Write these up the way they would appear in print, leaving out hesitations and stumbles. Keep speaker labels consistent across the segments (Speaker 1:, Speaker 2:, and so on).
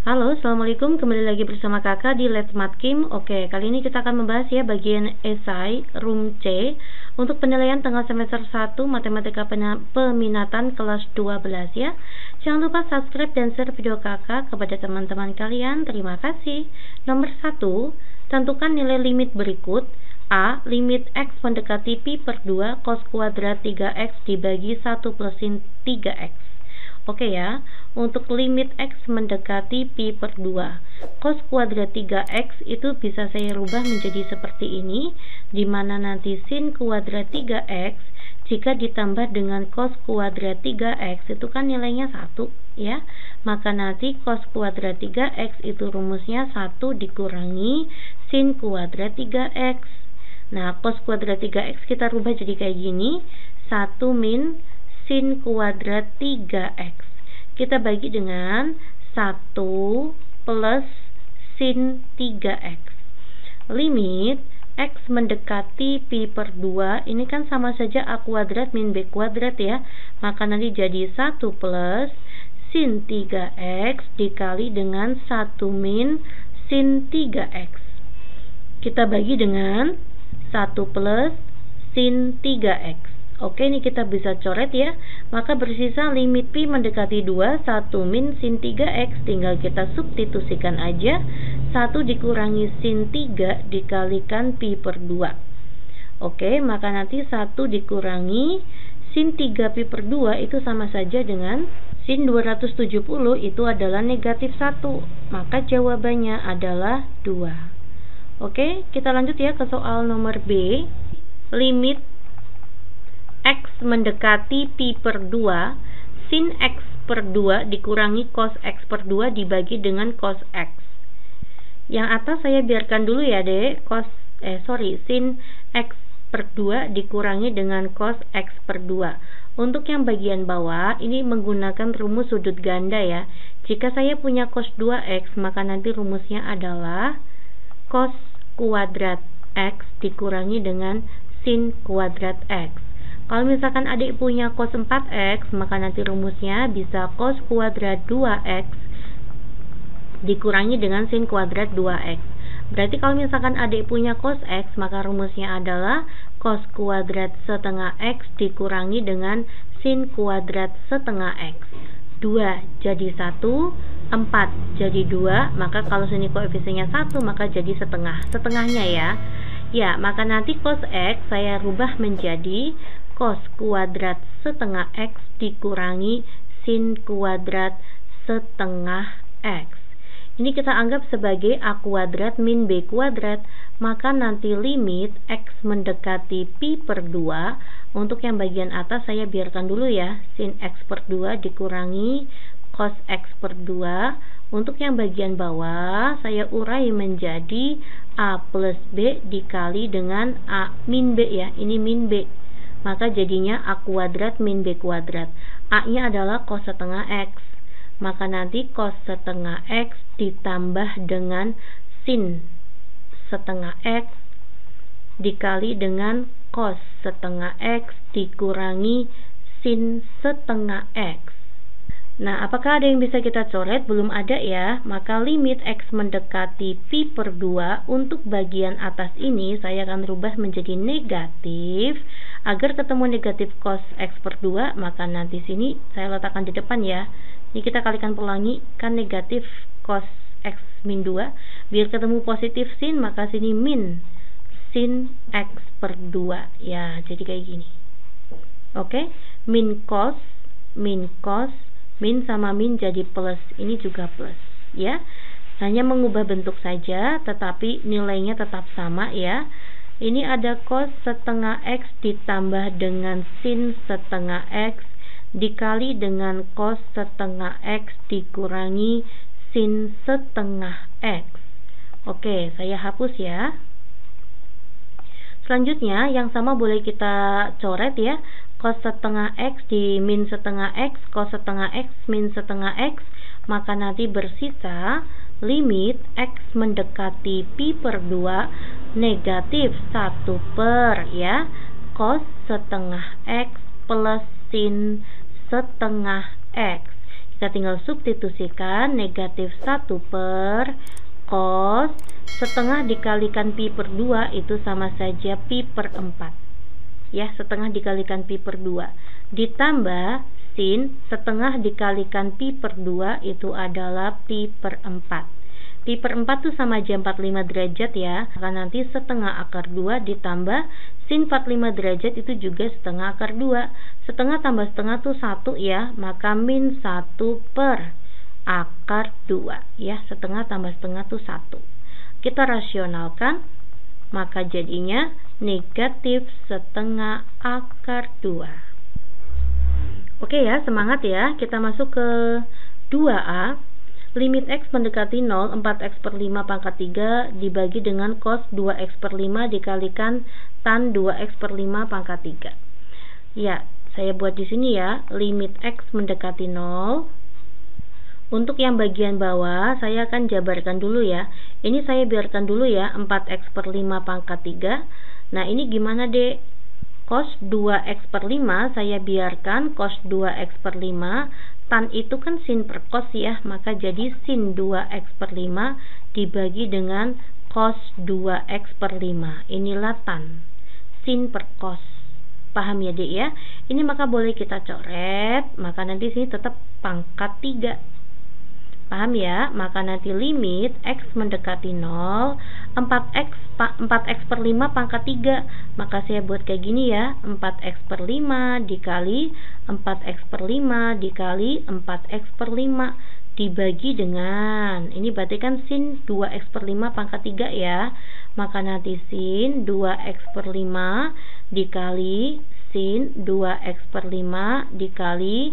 Speaker 1: Halo, assalamualaikum. Kembali lagi bersama kakak di Let's Math Kim. Oke, kali ini kita akan membahas ya bagian esai room C untuk penilaian tengah semester 1 Matematika Peminatan kelas 12 ya. Jangan lupa subscribe dan share video kakak kepada teman-teman kalian. Terima kasih. Nomor 1, tentukan nilai limit berikut. A. Limit X mendekati pi per 2 cos kuadrat 3X dibagi 1 plus sin 3X. Oke ya, untuk limit X mendekati pi per 2 cos kuadrat 3X itu bisa saya rubah menjadi seperti ini, dimana nanti sin kuadrat 3X jika ditambah dengan cos kuadrat 3X itu kan nilainya 1 ya, maka nanti cos kuadrat 3X itu rumusnya 1 dikurangi sin kuadrat 3X. Nah, cos kuadrat 3X kita rubah jadi kayak gini, 1 min sin kuadrat 3X. Kita bagi dengan 1 plus sin 3X. Limit X mendekati pi per 2, ini kan sama saja A kuadrat min B kuadrat ya. Maka nanti jadi 1 plus sin 3X dikali dengan 1 min sin 3X. Kita bagi dengan 1 plus sin 3X. Oke, ini kita bisa coret ya. Maka bersisa limit pi mendekati 2, 1 min sin 3X. Tinggal kita substitusikan aja. 1 dikurangi sin 3 dikalikan pi per 2. Oke, maka nanti 1 dikurangi sin 3 pi per 2 itu sama saja dengan sin 270 itu adalah negatif 1. Maka jawabannya adalah 2. Oke, kita lanjut ya ke soal nomor B. Limit X mendekati pi per 2, sin X per 2 dikurangi cos X per 2 dibagi dengan cos X. Yang atas saya biarkan dulu ya dek, sin X per 2 dikurangi dengan cos X per 2. Untuk yang bagian bawah, ini menggunakan rumus sudut ganda ya. Jika saya punya cos 2X, maka nanti rumusnya adalah cos kuadrat X dikurangi dengan sin kuadrat X. Kalau misalkan adik punya cos 4X, maka nanti rumusnya bisa cos kuadrat 2X dikurangi dengan sin kuadrat 2X. Berarti kalau misalkan adik punya cos X, maka rumusnya adalah cos kuadrat setengah X dikurangi dengan sin kuadrat setengah X. 2 jadi 1, 4 jadi 2, maka kalau sini koefisiennya 1, maka jadi setengahnya ya. Ya, maka nanti cos X saya rubah menjadi cos kuadrat setengah X dikurangi sin kuadrat setengah X. Ini kita anggap sebagai A kuadrat min B kuadrat. Maka nanti limit X mendekati pi per 2. Untuk yang bagian atas saya biarkan dulu ya, sin X per 2 dikurangi cos X per 2. Untuk yang bagian bawah saya urai menjadi A plus B dikali dengan A min B ya, ini min B. Maka jadinya A kuadrat min B kuadrat. A nya adalah cos setengah X. Maka nanti cos setengah X ditambah dengan sin setengah X dikali dengan cos setengah X dikurangi sin setengah X. Nah, apakah ada yang bisa kita coret? Belum ada ya. Maka limit X mendekati pi per 2, untuk bagian atas ini saya akan rubah menjadi negatif. Agar ketemu negatif cos X per 2, maka nanti sini saya letakkan di depan ya. Ini kita kalikan pelangi, kan negatif cos X min 2. Biar ketemu positif sin, maka sini min sin X per 2. Ya, jadi kayak gini. Oke, min cos, min sama min jadi plus, ini juga plus ya. Hanya mengubah bentuk saja, tetapi nilainya tetap sama ya. Ini ada cos setengah X ditambah dengan sin setengah X dikali dengan cos setengah X dikurangi sin setengah X. Oke, saya hapus ya. Selanjutnya yang sama boleh kita coret ya. Cos setengah X di min setengah X, cos setengah X min setengah X. Maka nanti bersisa limit X mendekati pi per 2 negatif 1 per ya cos setengah X plus sin setengah X. Kita tinggal substitusikan negatif 1 per cos setengah dikalikan pi per 2 itu sama saja pi per 4. Ya, setengah dikalikan pi per 2. Ditambah sin setengah dikalikan pi per 2 itu adalah pi per 4. Pi per 4 itu sama aja 45 derajat ya. Maka nanti setengah akar 2 ditambah sin 45 derajat itu juga setengah akar 2. Setengah tambah setengah tuh 1 ya. Maka min 1 per akar 2 ya. Setengah tambah setengah tuh 1. Kita rasionalkan, maka jadinya negatif setengah akar 2. Oke ya, semangat ya. Kita masuk ke 2A. Limit X mendekati 0, 4X per 5 pangkat 3 dibagi dengan cos 2X per 5 dikalikan tan 2X per 5 pangkat 3. Ya, saya buat di sini ya, limit X mendekati 0. Untuk yang bagian bawah, saya akan jabarkan dulu ya. Ini saya biarkan dulu ya, 4X per 5 pangkat 3. Nah, ini gimana dek? Cos 2X per 5, saya biarkan cos 2X per 5. Tan itu kan sin per cos ya, maka jadi sin 2x per 5 dibagi dengan cos 2x per 5. Inilah tan, sin per cos. Paham ya dek ya? Ini maka boleh kita coret, maka nanti sini tetap pangkat 3. Paham ya? Maka nanti limit X mendekati 0, 4x per 5 pangkat 3. Maka saya buat kayak gini ya, 4x per 5 dikali 4x per 5 dikali 4x per 5 dibagi dengan, ini berarti kan sin 2x per 5 pangkat 3 ya. Maka nanti sin 2x per 5 dikali sin 2x per 5 dikali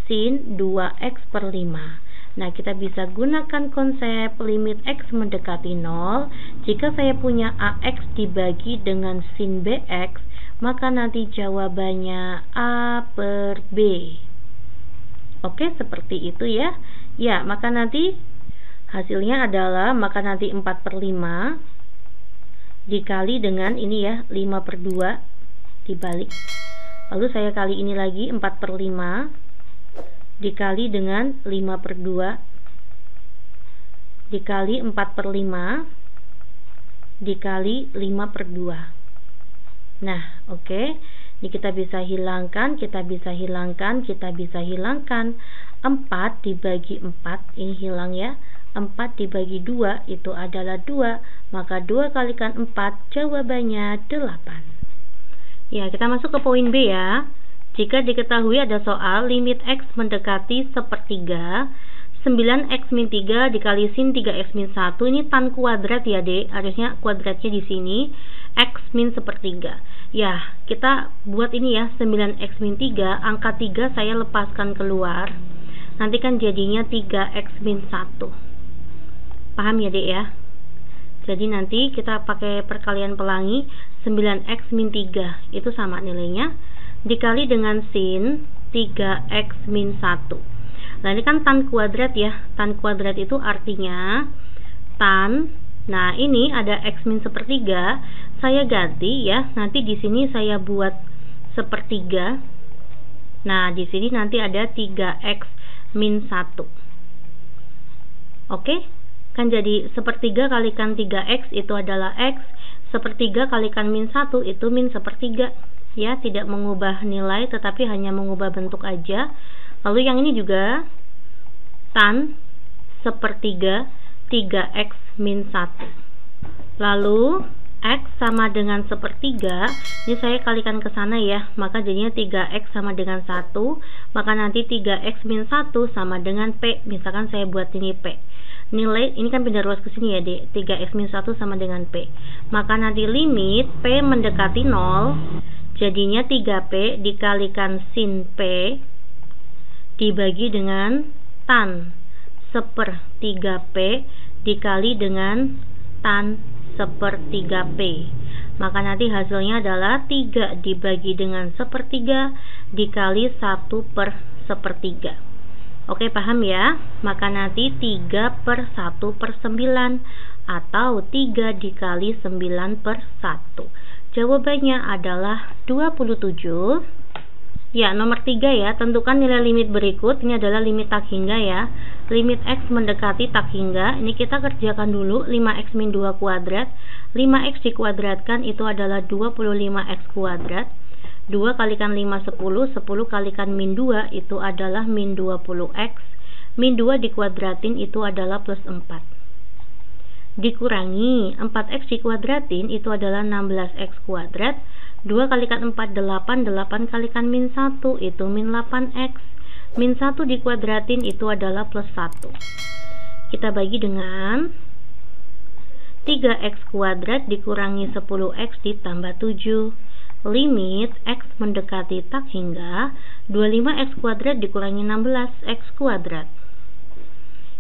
Speaker 1: sin 2x per 5. Nah, kita bisa gunakan konsep limit X mendekati 0. Jika saya punya AX dibagi dengan sin BX, maka nanti jawabannya A per B. Oke, seperti itu ya. Ya, maka nanti hasilnya adalah, maka nanti 4 per 5 dikali dengan ini ya, 5 per 2 dibalik. Lalu saya kali ini lagi, 4 per 5 dikali dengan 5 per 2 dikali 4 per 5 dikali 5 per 2. Nah, oke. Ini kita bisa hilangkan, kita bisa hilangkan, kita bisa hilangkan. 4 dibagi 4, ini hilang ya. 4 dibagi 2 itu adalah 2. Maka 2 kalikan 4, jawabannya 8. Ya, kita masuk ke poin B ya. Jika diketahui ada soal limit X mendekati 1/3, 9x min 3 dikali sin 3x min 1, ini tan kuadrat ya dek, harusnya kuadratnya di sini, x min 1/3. Ya, kita buat ini ya, 9x min 3, angka 3 saya lepaskan keluar, nanti kan jadinya 3x min 1. Paham ya dek ya? Jadi nanti kita pakai perkalian pelangi, 9x min 3 itu sama nilainya dikali dengan sin 3x min 1. Nah, ini kan tan kuadrat ya. Tan kuadrat itu artinya tan. Nah, ini ada x min 1/3. Saya ganti ya. Nanti di sini saya buat 1/3. Nah, di sini nanti ada 3x min 1. Oke? Kan jadi 1/3 kalikan 3x itu adalah x. 1/3 kalikan min 1 itu min 1/3. Ya, tidak mengubah nilai tetapi hanya mengubah bentuk aja. Lalu yang ini juga tan 1/3 3x min 1. Lalu x sama dengan 1/3, ini saya kalikan ke sana ya, maka jadinya 3x sama dengan 1. Maka nanti 3x min 1 sama dengan p. Misalkan saya buat ini p. Nilai ini kan pindah ruas ke sini ya dek, 3x min 1 sama dengan p. Maka nanti limit p mendekati 0, jadinya 3p dikalikan sin p dibagi dengan tan 1/3p dikali dengan tan 1/3p. Maka nanti hasilnya adalah 3 dibagi dengan 1/3 dikali 1/1/3. Oke, paham ya? Maka nanti 3/1/9 atau 3 dikali 9/1. Jawabannya adalah 27. Ya, nomor 3 ya, tentukan nilai limit berikut. Ini adalah limit tak hingga ya. Limit X mendekati tak hingga. Ini kita kerjakan dulu. 5X min 2 kuadrat. 5X dikuadratkan itu adalah 25X kuadrat. 2 kalikan 5 10. 10 kalikan min 2 itu adalah min 20X. Min 2 dikuadratin itu adalah plus 4. Dikurangi 4X dikuadratin itu adalah 16X kuadrat. 2 kalikan 4 8, 8 kalikan min 1 itu min 8X. Min 1 dikuadratin itu adalah plus 1. Kita bagi dengan 3X kuadrat dikurangi 10X ditambah 7. Limit X mendekati tak hingga 25X kuadrat dikurangi 16X kuadrat.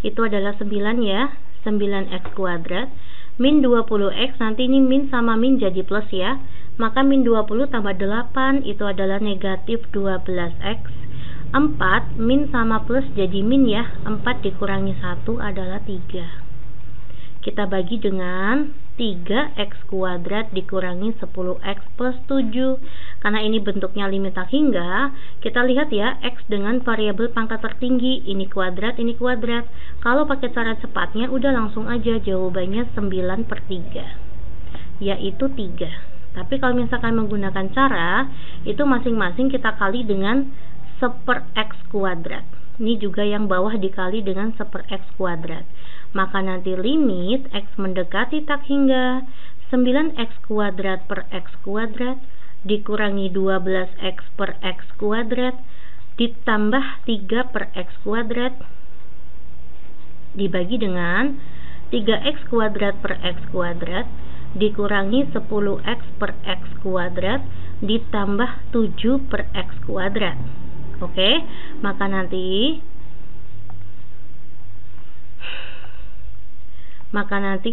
Speaker 1: Itu adalah 9 ya, 9X kuadrat. Min 20X, nanti ini min sama min jadi plus ya. Maka min 20 tambah 8 itu adalah negatif 12X. 4 min sama plus jadi min ya. 4 dikurangi 1 adalah 3. Kita bagi dengan 3X kuadrat dikurangi 10X plus 7. Karena ini bentuknya limit tak hingga, kita lihat ya, X dengan variabel pangkat tertinggi. Ini kuadrat, ini kuadrat. Kalau pakai cara cepatnya udah langsung aja jawabannya 9/3, yaitu 3. Tapi kalau misalkan menggunakan cara, itu masing-masing kita kali dengan 1/X kuadrat. Ini juga yang bawah dikali dengan 1/X kuadrat. Maka nanti limit X mendekati tak hingga 9X kuadrat per X kuadrat dikurangi 12X per X kuadrat ditambah 3 per X kuadrat dibagi dengan 3X kuadrat per X kuadrat dikurangi 10X per X kuadrat ditambah 7 per X kuadrat. Oke, maka nanti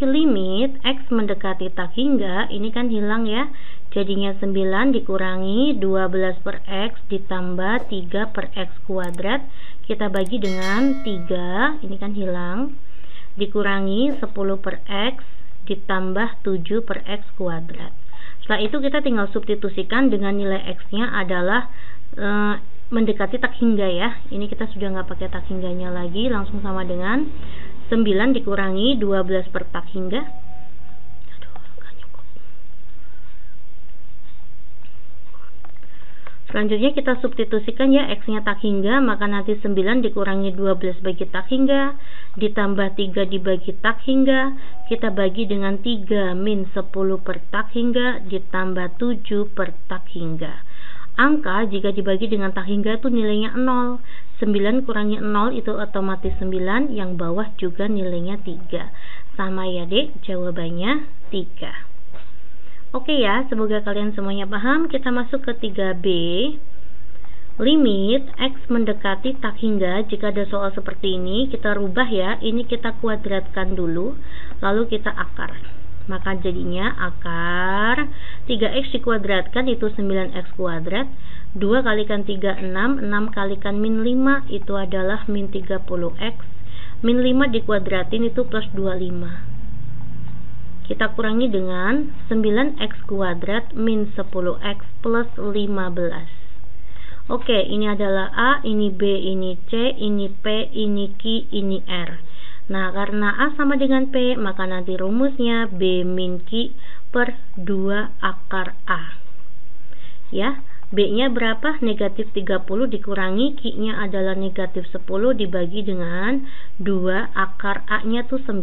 Speaker 1: limit X mendekati tak hingga ini kan hilang ya, jadinya 9 dikurangi 12 per X ditambah 3 per X kuadrat, kita bagi dengan 3, ini kan hilang, dikurangi 10 per X ditambah 7 per X kuadrat. Setelah itu kita tinggal substitusikan dengan nilai X nya adalah mendekati tak hingga ya. Ini kita sudah nggak pakai tak hingganya lagi, langsung sama dengan 9 dikurangi 12 per tak hingga. Selanjutnya kita substitusikan ya, X nya tak hingga, maka nanti 9 dikurangi 12 bagi tak hingga ditambah 3 dibagi tak hingga, kita bagi dengan 3 min 10 per tak hingga ditambah 7 per tak hingga. Angka jika dibagi dengan tak hingga itu nilainya 0. 9 kurangi 0 itu otomatis 9, yang bawah juga nilainya 3. Sama ya Dek, jawabannya 3. Oke ya, semoga kalian semuanya paham. Kita masuk ke 3B. Limit X mendekati tak hingga. Jika ada soal seperti ini, kita rubah ya. Ini kita kuadratkan dulu, lalu kita akar. Maka jadinya akar 3X dikuadratkan itu 9X kuadrat. 2 kalikan 3 6, 6 kalikan min 5 itu adalah min 30X. Min 5 dikuadratin itu plus 25. Kita kurangi dengan 9X kuadrat min 10X plus 15. Oke, ini adalah A, ini B, ini C, ini P, ini Q, ini R. Nah, karena A sama dengan P, maka nanti rumusnya B min Q per 2 akar A. Ya, B-nya berapa? Negatif 30 dikurangi Q-nya adalah negatif 10 dibagi dengan 2 akar A-nya tuh 9.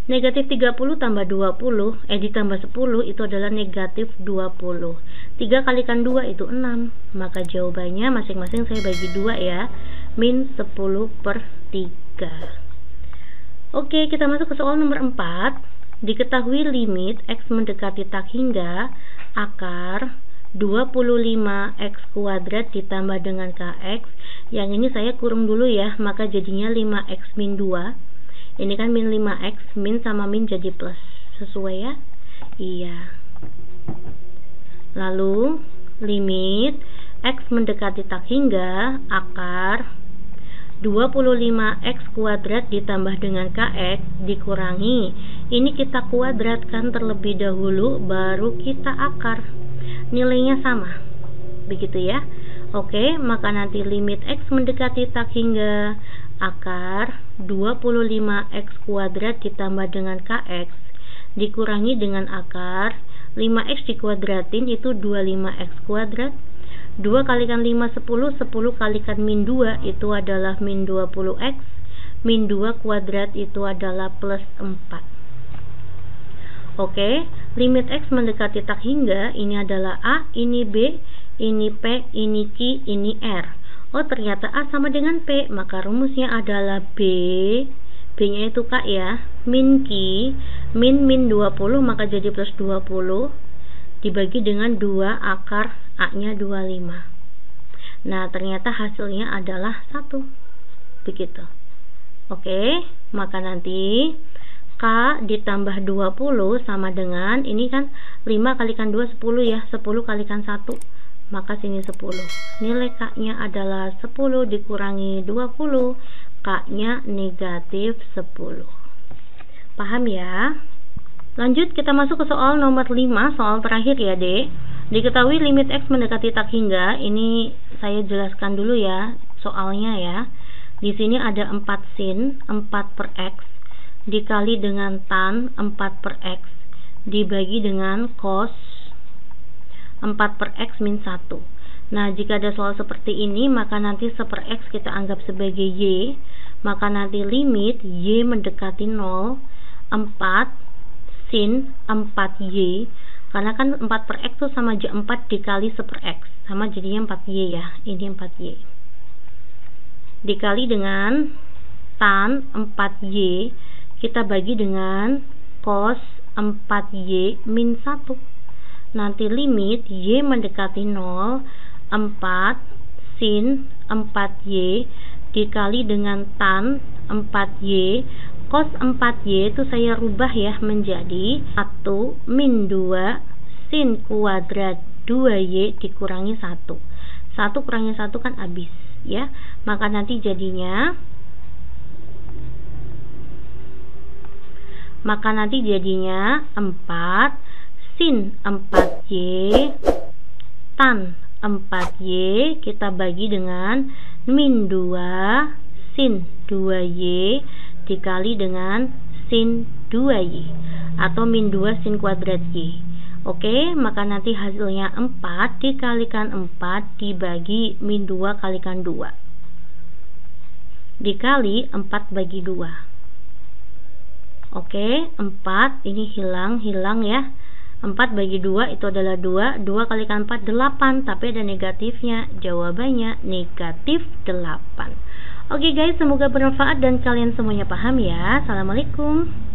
Speaker 1: Negatif 30 tambah 20, ditambah 10 itu adalah negatif 20. 3 kalikan 2 itu 6. Maka jawabannya masing-masing saya bagi 2 ya. Min 10 per 3. Oke, kita masuk ke soal nomor 4. Diketahui limit X mendekati tak hingga akar 25X kuadrat ditambah dengan KX. Yang ini saya kurung dulu ya, maka jadinya 5X min 2. Ini kan min 5X, min sama min jadi plus. Sesuai ya? Iya. Lalu limit X mendekati tak hingga akar 25X kuadrat ditambah dengan KX dikurangi. Ini kita kuadratkan terlebih dahulu, baru kita akar. Nilainya sama. Begitu ya. Oke, maka nanti limit X mendekati tak hingga akar 25X kuadrat ditambah dengan KX dikurangi dengan akar 5X dikuadratin itu 25X kuadrat. 2 kalikan 5 10, 10 kalikan min 2 itu adalah min 20X, min 2 kuadrat itu adalah plus 4. Oke, limit X mendekati tak hingga, ini adalah A, ini B, ini P, ini Q, ini R. Oh, ternyata A sama dengan P, maka rumusnya adalah B, B-nya itu K ya, min Q, min 20, maka jadi plus 20, dibagi dengan 2 akar A-nya 25. Nah, ternyata hasilnya adalah 1. Begitu. Oke, maka nanti K ditambah 20 sama dengan, ini kan 5 kalikan 2, 10 ya, 10 kalikan 1. Maka sini 10. Nilai K-nya adalah 10 dikurangi 20. K-nya negatif 10. Paham ya? Lanjut kita masuk ke soal nomor 5, soal terakhir ya, Dek. Diketahui limit X mendekati tak hingga. Ini saya jelaskan dulu ya soalnya ya. Di sini ada 4 sin 4 per X dikali dengan tan 4 per X dibagi dengan cos 4 per X min 1. Nah, jika ada soal seperti ini, maka nanti 1 per X kita anggap sebagai Y. Maka nanti limit Y mendekati 0 4 sin 4Y. Karena kan 4 per X itu sama aja 4 dikali 1 per X, sama jadinya 4Y ya. Ini 4Y dikali dengan tan 4Y, kita bagi dengan cos 4Y min 1. Nanti limit Y mendekati 0 4 sin 4Y dikali dengan tan 4Y. Cos 4Y itu saya rubah ya menjadi 1 min 2 sin kuadrat 2Y dikurangi 1. 1 kurangi 1 kan habis ya. Maka nanti jadinya 4 sin 4Y tan 4Y kita bagi dengan min 2 sin 2Y dikali dengan sin 2Y atau min 2 sin kuadrat Y. Oke, maka nanti hasilnya 4 dikalikan 4 dibagi min 2 kalikan 2 dikali 4 bagi 2. Oke, 4 ini hilang ya. 4 bagi 2 itu adalah 2. 2 kalikan 4 8, tapi ada negatifnya. Jawabannya negatif 8. Oke guys, semoga bermanfaat dan kalian semuanya paham ya. Assalamualaikum.